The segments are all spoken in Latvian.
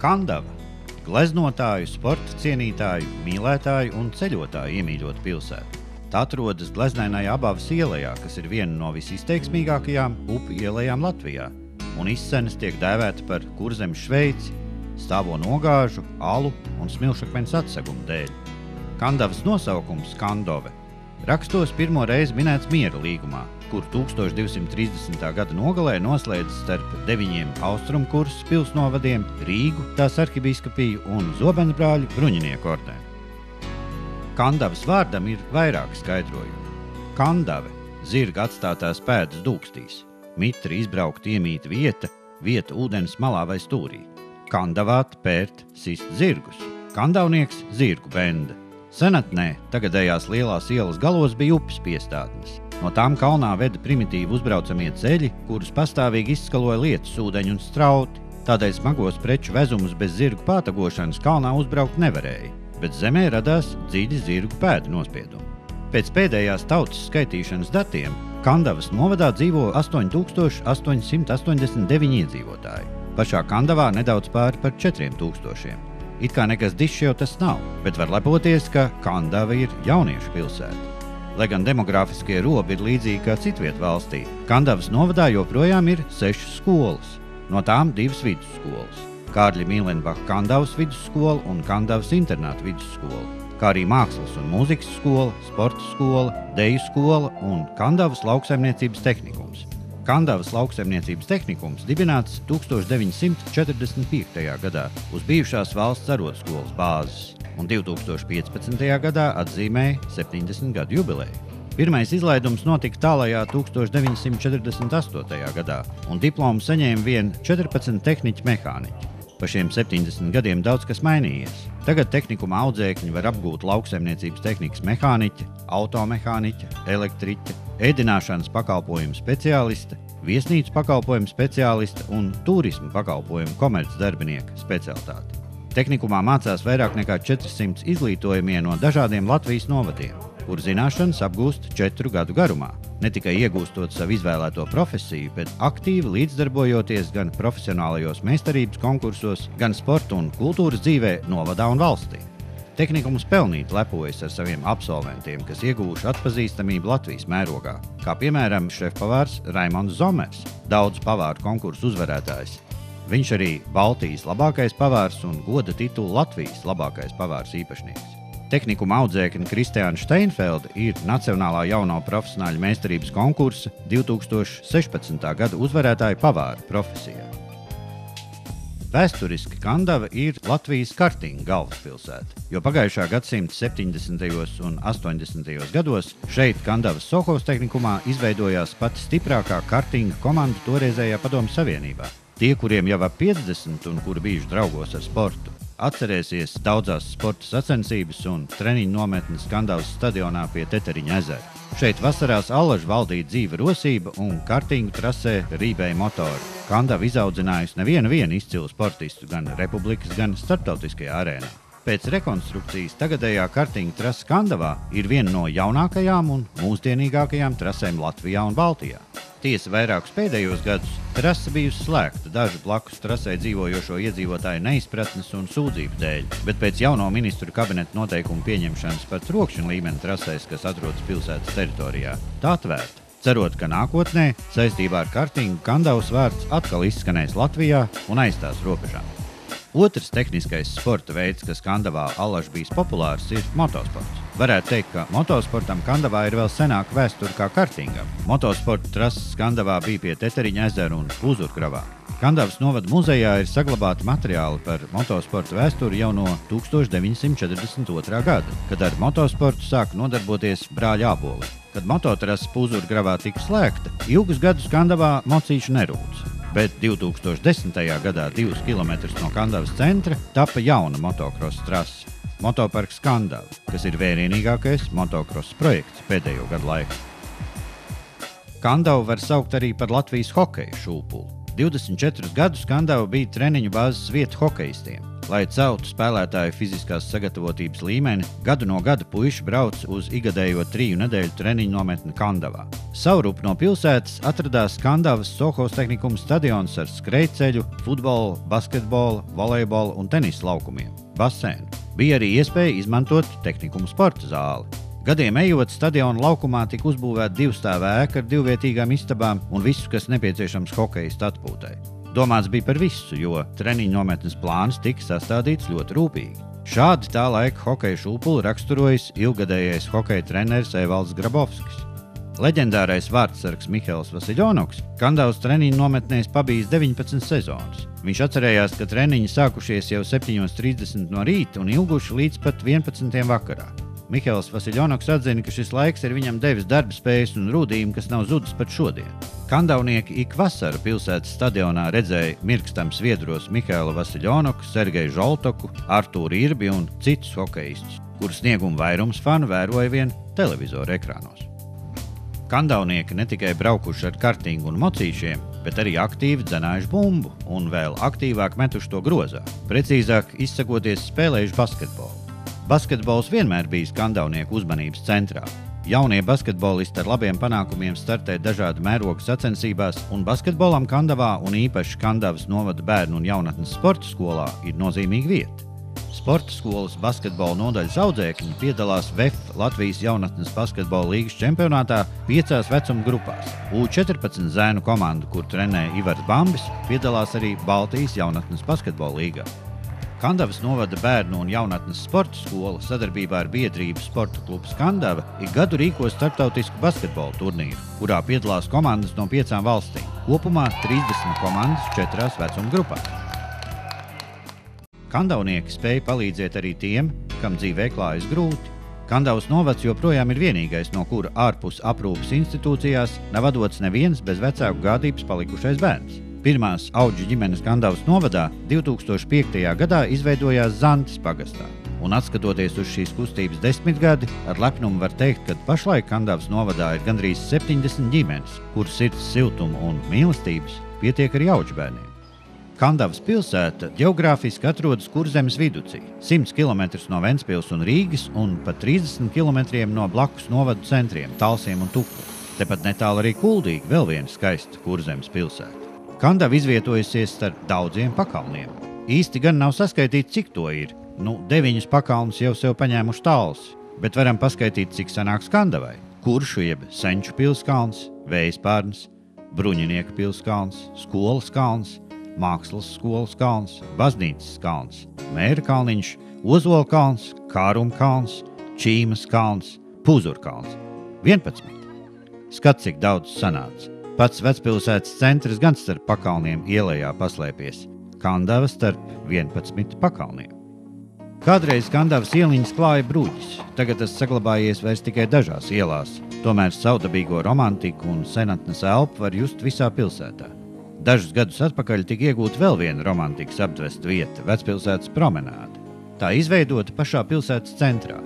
Kandava – gleznotāju, sporta cienītāju, mīlētāju un ceļotāju iemīļota pilsēta. Tā atrodas gleznainajā Abavas ielajā, kas ir viena no visizteiksmīgākajām upu ielajām Latvijā, un izsenes tiek dēvēta par Kurzemes Šveici, stāvo nogāžu, alu un smilšakmens atsegumu dēļ. Kandavas nosaukums Kandove rakstos pirmo reizi minēts miera līgumā, kur 1230. gada nogalē noslēdz starp 9 austrumkursas pilsnovadiem Rīgu, tās arhibīskapiju un Zobenbrāļu bruņinieku ordeni. Kandavas vārdam ir vairāki skaidrojumi. Kandave – zirga atstātās pēdas dūkstīs, mitri izbraukta iemīta vieta ūdens malā vai stūrī. Kandavāt pērt sist zirgus, kandavnieks zirgu benda. Senatnē tagadējās lielās ielas galos bija upes piestādnes. No tām kalnā veda primitīvi uzbraucamie ceļi, kurus pastāvīgi izskaloja lietus ūdeņi un strauti. Tādēļ smagos preču vezumus bez zirgu pātagošanas kalnā uzbraukt nevarēja, bet zemē radās dziļi zirgu pēdu nospiedumi. Pēc pēdējās tautas skaitīšanas datiem Kandavas novadā dzīvo 8889 iedzīvotāji. Pašā Kandavā nedaudz pāri par 4000. It kā nekas dišs jau tas nav, bet var lepoties, ka Kandava ir jauniešu pilsēta. Lai gan demogrāfiskie robi ir līdzīgi kā citviet valstī, Kandavas novadā joprojām ir 6 skolas, no tām 2 vidusskolas – Kārļa Mīlenbaka Kandavas vidusskola un Kandavas internāta vidusskola, kā arī mākslas un mūzikas skola, sporta skola, deju skola un Kandavas lauksaimniecības tehnikums. Kandavas lauksaimniecības tehnikums dibināts 1945. gadā uz bijušās valsts arotskolas bāzes un 2015. gadā atzīmēja 70 gadu jubileju. Pirmais izlaidums notika tālajā 1948. gadā, un diplomu saņēma vien 14 tehniķi mehāniķi. Pa šiem 70 gadiem daudz kas mainījies. Tagad tehnikuma audzēkņi var apgūt lauksaimniecības tehnikas mehāniķa, automehāniķa, elektriķa, ēdināšanas pakalpojumu speciālista, viesnīcu pakalpojumu speciālista un turisma pakalpojumu komercdarbinieka specialitāti. Tehnikumā mācās vairāk nekā 400 izglītojumie no dažādiem Latvijas novadiem, kur zināšanas apgūst 4 gadu garumā, ne tikai iegūstot savu izvēlēto profesiju, bet aktīvi līdzdarbojoties gan profesionālajos meistarības konkursos, gan sporta un kultūras dzīvē novadā un valstī. Tehnikums pelnīt lepojas ar saviem absolventiem, kas ieguvuši atpazīstamību Latvijas mērogā, kā piemēram šefpavārs Raimonds Zomers, daudz pavāru konkursu uzvarētājs. Viņš arī Baltijas labākais pavārs un goda titulu Latvijas labākais pavārs īpašnieks. Tehnikuma audzēkne Kristiāna Steinfelda ir Nacionālā jauno profesionāļu meistarības konkursa 2016. gada uzvarētāja pavāra profesijā. Vēsturiski Kandava ir Latvijas kartinga galvaspilsēta, jo pagājušā gadsimta 70. un 80. gados šeit Kandavas Sohovas tehnikumā izveidojās pati stiprākā kartinga komanda toreizējā Padomju Savienībā. Tie, kuriem jau ap 50 un kuri bijuši draugos ar sportu, atcerēsies daudzās sporta sacensības un treniņu nometnes Kandavas stadionā pie Teteriņa ezera. Šeit vasarās allaž valdīja dzīva rosība un kartingu trasē rībēja motori. Kandava izaudzinājusi nevienu izcilu sportistu gan republikas, gan starptautiskajā arēnā. Pēc rekonstrukcijas tagadējā kartinga trasa Kandavā ir viena no jaunākajām un mūsdienīgākajām trasēm Latvijā un Baltijā. Tiesa vairākus pēdējos gadus trasa bijusi slēgta dažu blakus trasē dzīvojošo iedzīvotāju neizpratnes un sūdzību dēļ, bet pēc jauno ministru kabineta noteikumu pieņemšanas par trokšņa līmeni trasēs, kas atrodas pilsētas teritorijā, tā atvērta. Cerot, ka nākotnē saistībā ar kartingu Kandavas vārds atkal izskanēs Latvijā un aizstās robežām. Otrs tehniskais sporta veids, kas Kandavā allaž bijis populārs, ir motosports. Varētu teikt, ka motosportam Kandavā ir vēl senāka vēsture kā kartingam. Motosporta trases Kandavā bija pie Teteriņa ezera un Uzurgravā. Kandavas novada muzejā ir saglabāti materiāli par motosporta vēsturi jau no 1942. gada, kad ar motosportu sāka nodarboties brāļi Āboli. Kad mototrasa Uzurgravā tika slēgta, ilgus gadus Kandavā mocīšu nerūca. Bet 2010. gadā 2 km no Kandavas centra tapa jauna motokrosa trasa – Motoparks Kandava, kas ir vērienīgākais motokrosa projekts pēdējo gadu laikā. Kandavu var saukt arī par Latvijas hokeja šūpuli. 24 gadus Kandava bija treniņu bāzes vieta hokejistiem. Lai celtu spēlētāju fiziskās sagatavotības līmeni, gadu no gada puiši brauc uz igadējo 3 nedēļu treniņu nometni Kandavā. Saurup no pilsētas atradās Kandavas Sohos tehnikuma stadions ar skrejceļu, futbola, basketbola, volejbola un tenisa laukumiem, basēnu. Bija arī iespēja izmantot tehnikuma sporta zāli. Gadiem ejot, stadiona laukumā tika uzbūvēta 2-stāvu ēka ar 2-vietīgām istabām un visu, kas nepieciešams hokejistu atpūtai. Domāts bija par visu, jo treniņu nometnes plāns tika sastādīts ļoti rūpīgi. Šādi tā laika hokeja šūpuli raksturojas ilgadējais hokeja treneris Evalds Grabovskis. Leģendārais vārdsargs Mihails Vasiljonoks Kandavas treniņu nometnēs pabijis 19 sezonas. Viņš atcerējās, ka treniņi sākušies jau 7:30 no rīta un ilguši līdz pat 11 vakarā. Mihails Vasiljonoks atzina, ka šis laiks ir viņam devis darba spējas un rūdījumu, kas nav zudis pat šodien. Kandavnieki ik vasaru pilsētas stadionā redzēja mirkstam sviedros Mihailu Vasiljonoku, Sergeju Žoltoku, Artūru Irbi un citus hokejistus, kuru snieguma vairums fanu vēroja vien televizoru ekrānos. Kandavnieki ne tikai braukuši ar kartingu un mocīšiem, bet arī aktīvi dzenājuši bumbu un vēl aktīvāk metuši to grozā, precīzāk izsakoties spēlējuši basketbolu. Basketbols vienmēr bijis kandavnieku uzmanības centrā. Jaunie basketbolisti ar labiem panākumiem startē dažādu mērogu sacensībās, un basketbolam Kandavā un īpaši Kandavas novada bērnu un jaunatnes sporta skolā ir nozīmīga vieta. Sporta skolas basketbola nodaļas audzēkņi piedalās VEF Latvijas jaunatnes basketbola līgas čempionātā 5 vecuma grupās. U14 zēnu komandu, kur trenē Ivars Bambis, piedalās arī Baltijas jaunatnes basketbola līgā. Kandavas novada bērnu un jaunatnes sporta skola sadarbībā ar biedrību Sporta klubs Kandava ik gadu rīko starptautisku basketbola turnīru, kurā piedalās komandas no 5 valstīm. Kopumā 30 komandas 4 vecuma grupās. Kandavnieki spēja palīdzēt arī tiem, kam dzīvē klājas grūti. Kandavas novads joprojām ir vienīgais, no kura ārpus aprūpes institūcijās nav atdots neviens bez vecāku gādības palikušais bērns. Pirmās audžu ģimenes Kandavas novadā 2005. gadā izveidojās Zantes pagastā. Un atskatoties uz šīs kustības 10 gadi, ar lepnumu var teikt, ka pašlaik Kandavas novadā ir gandrīz 70 ģimenes, kuras sirds siltuma un mīlestības pietiek arī audžu bērniem. Kandavas pilsēta ģeogrāfiski atrodas Kurzemes viducī, 100 km no Ventspils un Rīgas un pat 30 km no blakus novadu centriem Talsiem un Tuklu. Tepat netālu arī Kuldīgi, vēl viena skaista Kurzemes pilsēta. Kandava izvietojusies starp daudziem pakalniem. Īsti gan nav saskaitīts, cik to ir. 9 pakalnus jau sev paņēmuši Talsi, bet varam paskaitīt, cik sanāks Kandavai. Kuršu jeb Senču pilskalns, Vējspārns, Bruņinieku pilskalns, Skolas kalns, Mākslas skolas kalns, Baznīcas kalns, Mēra kalniņš, Ozola kalns, Kāruma kalns, Čīmas kalns, Puzura kalns. 11. Skat, cik daudz sanāca. Pats vecpilsētas centrs gan starp pakalniem ielējā paslēpies. Kandava starp 11 pakalniem. Kādreiz Kandavas ieliņas klāja bruģis, tagad tas saglabājies vairs tikai dažās ielās. Tomēr savdabīgo romantiku un senatnes elpu var just visā pilsētā. Dažus gadus atpakaļ tika iegūta vēl viena romantikas apdvesta vieta – vecpilsētas promenāde. Tā izveidota pašā pilsētas centrā.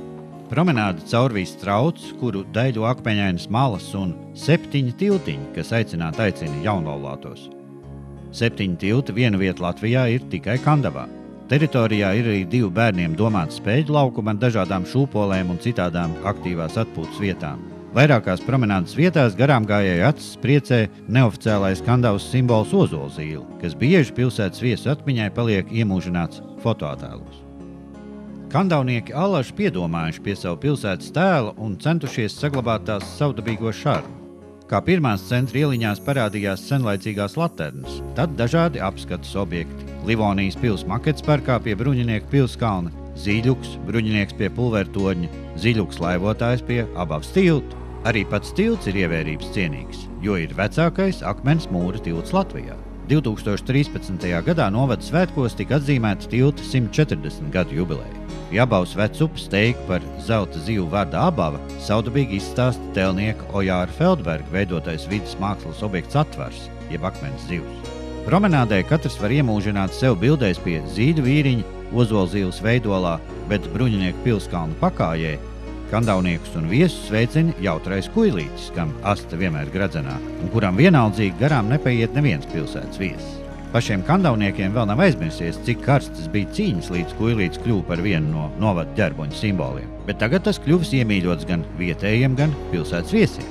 Promenāde caurvīs trauc, kuru daļo akmeņainas malas un 7 tiltiņi, kas aicina jaunlaulātos. 7 tilti viena vieta Latvijā ir tikai Kandavā. Teritorijā ir arī 2 bērniem domāti spēļu laukumi ar dažādām šūpolēm un citādām aktīvās atpūtas vietām. Vairākās promenādes vietās garām gājēju acis priecē neoficiālais Kandavas simbols ozolzīle, kas bieži pilsētas viesu atmiņai paliek iemūžināts fotoattēlos. Kandavnieki allaži piedomājuši pie savu pilsētas tēla un centušies saglabāt tās savdabīgo šarmu. Kā pirmās centra ieliņās parādījās senlaicīgās laternas, tad dažādi apskates objekti. Livonijas pils makets parkā pie Bruņinieku pilskalna, Zīļuks, Bruņinieks pie Pulvertorņa, Zīļuks laivotājs pie Abavas tilta. Arī pats tilts ir ievērības cienīgs, jo ir vecākais akmens mūra tilts Latvijā. 2013. gadā novada svētkos tika atzīmēta tilta 140 gadu jubileja. Pie Abavas vecupes teiku par zelta zivu vārda Abava savdabīgi izstāsta telnieka Ojāra Feldberga veidotais vidas mākslas objekts Atvars, jeb akmens zivs. Promenādē katrs var iemūžināt sev bildēs pie Zīļu vīriņa, Ozolzīles veidolā, bet Bruņinieku pilskalna pakājē kandavniekus un viesus sveicina jautrais kuilītis, kam asta vienmēr gradzenā, un kuram vienaldzīgi garām nepaiet neviens pilsētas viesis. Pašiem kandavniekiem vēl nav aizmirsies, cik karstas bija cīņas, līdz Kuilīts kļuva par vienu no novada ģerboņu simboliem. Bet tagad tas kļuvis iemīļots gan vietējiem, gan pilsētas viesiem.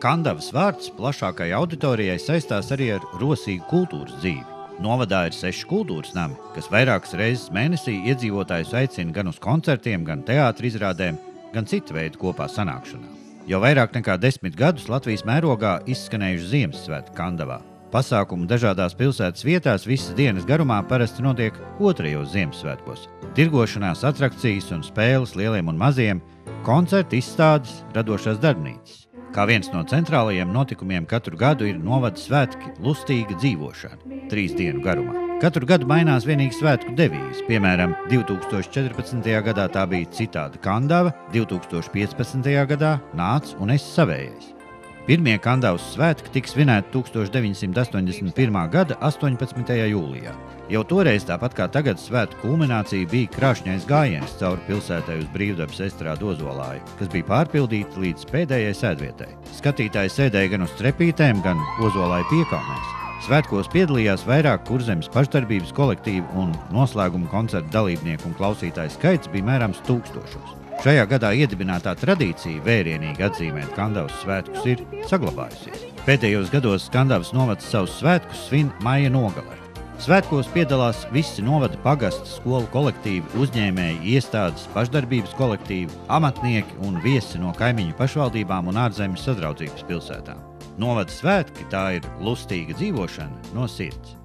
Kandavas vārds plašākai auditorijai saistās arī ar rosīgu kultūras dzīvi. Novadā ir 6 kultūras nami, kas vairākas reizes mēnesī iedzīvotājus aicina gan uz koncertiem, gan teātra izrādēm, gan citu veidu kopā sanākšanām. Jau vairāk nekā 10 gadus Latvijas mērogā izskanējuši Ziemassvētki Kandavā. Pasākumu dažādās pilsētas vietās visas dienas garumā parasti notiek otrajos Ziemassvētkos. Tirgošanās, atrakcijas un spēles lieliem un maziem, koncerti, izstādes, radošās darbnīcas. Kā viens no centrālajiem notikumiem katru gadu ir novada svētki Lustīga dzīvošana 3 dienu garumā. Katru gadu mainās vienīgi svētku devīzes. Piemēram, 2014. gadā tā bija Citāda Kandava, 2015. gadā Nāc un esi savējais. Pirmie Kandavas svētki tika svinēti 1981. gada 18. jūlijā. Jau toreiz, tāpat kā tagad, svētku kulminācija bija krāšņais gājiens cauri pilsētai uz Brīvdabas estrādu Ozolāju, kas bija pārpildīta līdz pēdējai sēdvietai. Skatītāji sēdēja gan uz trepītēm, gan Ozolāju piekalnēs. Svētkos piedalījās vairāk Kurzemes pašdarbības kolektīvu un noslēguma koncertu dalībnieku un klausītāju skaits bija mērams tūkstošos. Šajā gadā iedibinātā tradīcija vērienīgi atzīmēt Kandavas svētkus ir saglabājusies. Pēdējos gados Kandavas novads savus svētkus svin maija nogalē. Svētkos piedalās visi novada pagasta, skolu kolektīvi, uzņēmēji, iestādes, pašdarbības kolektīvi, amatnieki un viesi no kaimiņu pašvaldībām un ārzemes sadraudzības pilsētām. Novada svētki tā ir lustīga dzīvošana no sirds.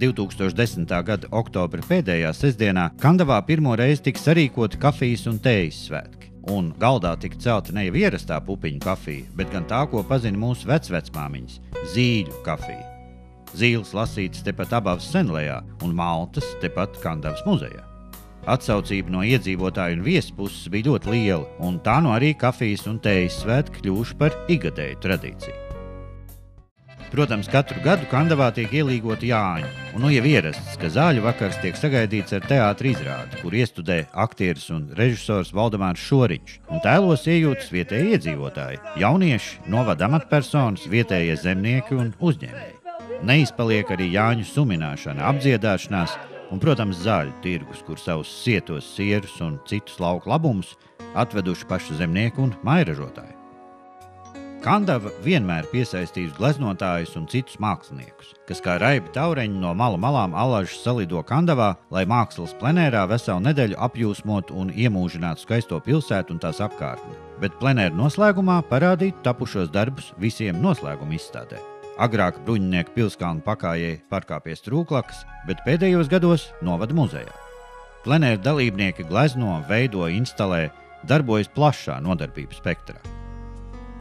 2010. gada oktobra pēdējā sestdienā Kandavā pirmo reizi tika sarīkoti kafijas un tējas svētki. Un galdā tika celta ne jau ierastā pupiņu kafija, bet gan tā, ko pazina mūsu vecvecmāmiņas – zīļu kafija. Zīles lasītas tepat Abavas senlejā un maltas tepat Kandavas muzejā. Atsaucība no iedzīvotāju un viesu puses bija ļoti liela, un tā no arī kafijas un tējas svētki kļuvuši par ikgadēju tradīciju. Protams, katru gadu Kandavā tiek ielīgoti Jāņi, un nu jau ierasts, ka zāļu vakars tiek sagaidīts ar teātra izrādi, kur iestudē aktieris un režisors Valdemārs Šoriņš, un tēlos iejūtas vietēji iedzīvotāji, jaunieši, novada amatpersonas, vietējie zemnieki un uzņēmēji. Neizpaliek arī Jāņu sumināšana, apdziedāšanās un, protams, zāļu tirgus, kur savus sietos sierus un citus lauku labumus atveduši paši zemnieki un mājražotāji. Kandava vienmēr piesaistījusi gleznotājus un citus māksliniekus, kas kā raibi taureņi no malu malām allažas salido Kandavā, lai mākslas plenērā veselu nedēļu apjūsmotu un iemūžinātu skaisto pilsētu un tās apkārtni, bet plenēra noslēgumā parādītu tapušos darbus visiem noslēguma izstādē. Agrāk Bruņinieku pilskalnu pakājai pārkāpies Trūklakas, bet pēdējos gados novada muzejā. Plenēra dalībnieki glezno, veido, instalē, darbojas plašā nodarbību spektrā.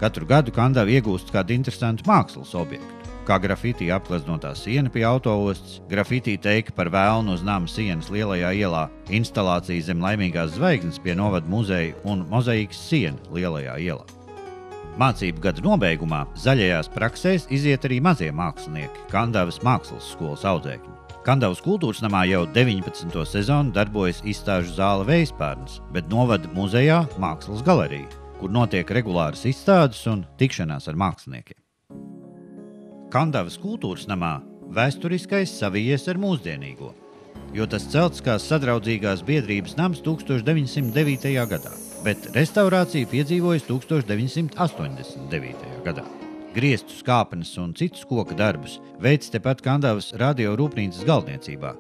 Katru gadu Kandava iegūst kādu interesantu mākslas objektu, kā grafitī apgleznotā siena pie autoostas, grafitī teika par vēlnu uz nama sienas lielajā ielā, instalācija zem laimīgās zvaigznes pie novada muzeja un mozaīkas siena lielajā ielā. Mācību gada nobeigumā zaļajās praksēs iziet arī mazie mākslinieki, Kandavas mākslas skolas audzēkņi. Kandavas kultūras namā jau 19. sezonu darbojas izstāžu zāle Vējspārns, bet novada muzejā mākslas galerija, kur notiek regulāras izstādes un tikšanās ar māksliniekiem. Kandavas kultūras namā vēsturiskais savijies ar mūsdienīgo, jo tas celts kā sadraudzīgās biedrības nams 1909. gadā, bet restaurāciju piedzīvojas 1989. gadā. Griestu skāpenes un citus koka darbus veids tepat Kandavas radio rūpnīcas galdniecībā.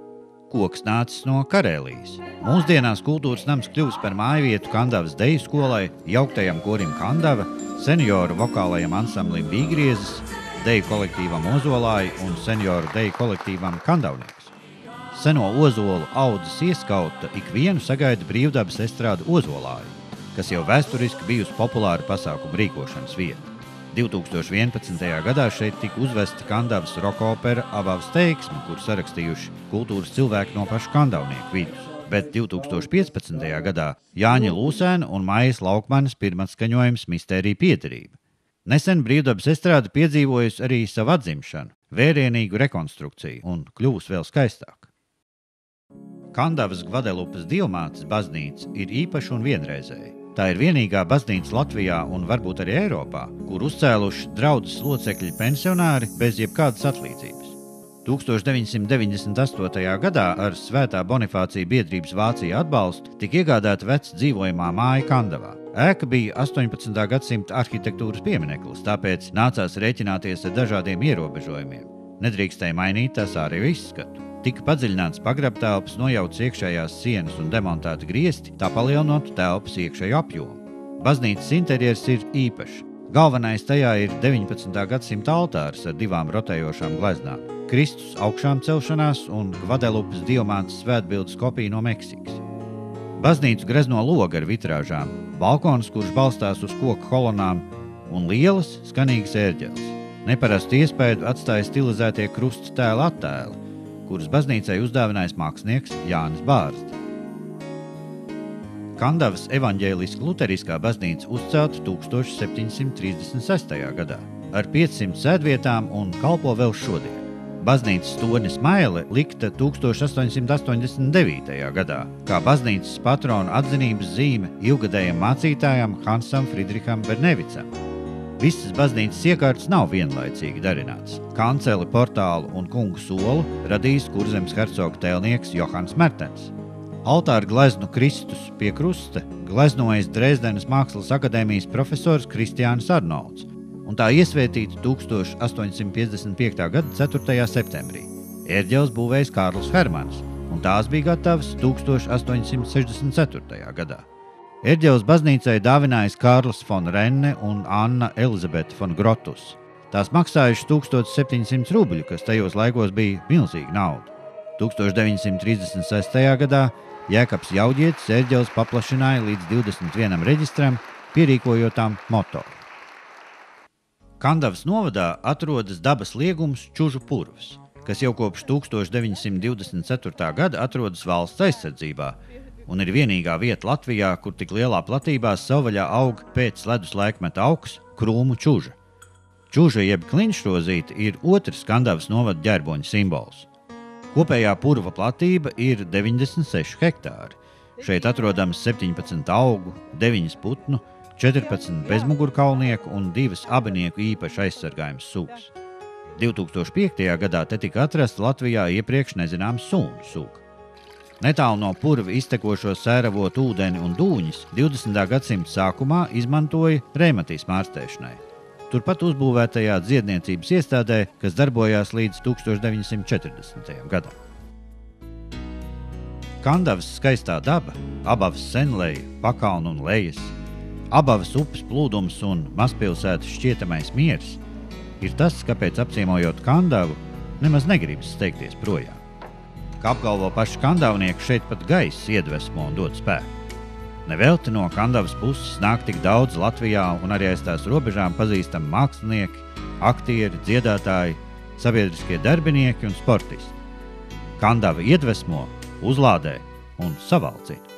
Koks nācis no Karēlijas. Mūsdienās kultūras nams kļuvis par mājvietu Kandavas deju skolai, jauktajam korim Kandava, senioru vokālajam ansamblim Vīgriezes, deju kolektīvam Ozolāji un senioru deju kolektīvam Kandavnieks. Seno ozolu audzes ieskauta ikvienu sagaida Brīvdabas estrāde Ozolāji, kas jau vēsturiski bijusi populāra pasākumu rīkošanas vieta. 2011. gadā šeit tika uzvesta Kandavas rokopera Abavas teiksme, kur sarakstījuši kultūras cilvēki no pašu kandavnieku vidus. Bet 2015. gadā Jāņa Lūsēna un Maijas Laukmanes pirmatskaņojums Mistērija piederība. Nesen Brīvdabas estrāde piedzīvojusi arī savu atzimšanu, vērienīgu rekonstrukciju un kļuvusi vēl skaistāk. Kandavas Gvadelupas Dievmātes baznīca ir īpaša un vienreizēja. Tā ir vienīgā baznīca Latvijā un varbūt arī Eiropā, kur uzcēluši draudzes locekļi pensionāri bez jebkādas atlīdzības. 1998. gadā ar Svētā Bonifācija biedrības Vācija atbalstu tika iegādāta veca dzīvojamā māja Kandavā. Ēka bija 18. gadsimta arhitektūras piemineklis, tāpēc nācās rēķināties ar dažādiem ierobežojumiem. Nedrīkstēja mainīt tās ārējo izskatu. Tika padziļināts pagrabtelpas, nojauts iekšējās sienas un demontēti griesti, tā palielinot telpas iekšējo apjomu. Baznīcas interjers ir īpašs. Galvenais tajā ir 19. gadsimta altārs ar 2 rotējošām gleznām, Kristus augšām celšanās un Gvadelupas Diomātas svētbildes kopija no Meksikas. Baznīcu grezno logu ar vitrāžām, balkons, kurš balstās uz koku kolonām, un lielas, skanīgas ērģeles. Neparastu iespēju atstāja stilizētie krusta tēla attēli, kurus baznīcai uzdāvinājis mākslinieks Jānis Bārzde. Kandavas evaņģēliska luteriskā baznīca uzcelta 1736. gadā ar 500 sēdvietām un kalpo vēl šodien. Baznīcas torņa smaile likta 1889. gadā kā baznīcas patrona atzinības zīme ilgadējam mācītājam Hansam Friedriham Bernevicam. Visas baznīcas iekārtas nav vienlaicīgi darināts. Kanceli, portālu un kungu solu radījis Kurzemes hercoga tēlnieks Johans Mertens. Altāra gleznu Kristus pie krusta gleznojas Dresdenes Mākslas akadēmijas profesors Kristiāns Arnolds, un tā iesvētīta 1855. gada 4. septembrī. Ērģeles būvējs Kārlis Hermans, un tās bija gatavas 1864. gadā. Ērģeles baznīcai dāvinājis Kārlis von Renne un Anna Elizabete von Grotus. Tās maksājušas 1700 rubļu, kas tajos laikos bija milzīga nauda. 1936. gadā Jēkabs Jaudietis ērģeles paplašināja līdz 21 reģistram, pierīkojotām motoru. Kandavas novadā atrodas dabas liegums Čužu purvs, kas jau kopš 1924. gada atrodas valsts aizsardzībā un ir vienīgā vieta Latvijā, kur tik lielā platībā savvaļā aug pēc ledus laikmeta augs krūmu čuža. Čuža jeb kliņšrozīte ir otrs Kandavas novada ģerboņa simbols. Kopējā purva platība ir 96 hektāri. Šeit atrodams 17 augu, 9 putnu, 14 bezmugurkaulnieku un 2 abinieku īpaši aizsargājums sugas. 2005. gadā te tika atrasta Latvijā iepriekš nezināms sūnu suga. Netālu no purva iztekošo sēravotu ūdeni un dūņus 20. gadsimta sākumā izmantoja reumatisma ārstēšanai. Turpat uzbūvētajā dziedniecības iestādē, kas darbojās līdz 1940. gadam. Kandavas skaistā daba, Abavas senleja, pakalnu un lejas, Abavas upes plūdums un mazpilsētas šķietamais miers ir tas, kāpēc apciemojot Kandavu, nemaz negribas steigties projām. Kā apgalvo paši kandavnieki, šeit pat gaiss iedvesmo un dod spēku. Nevelti no Kandavas puses nāk tik daudz Latvijā un arī aiz tās robežām pazīstami mākslinieki, aktieri, dziedātāji, sabiedriskie darbinieki un sportisti. Kandava iedvesmo, uzlādē un savalcina.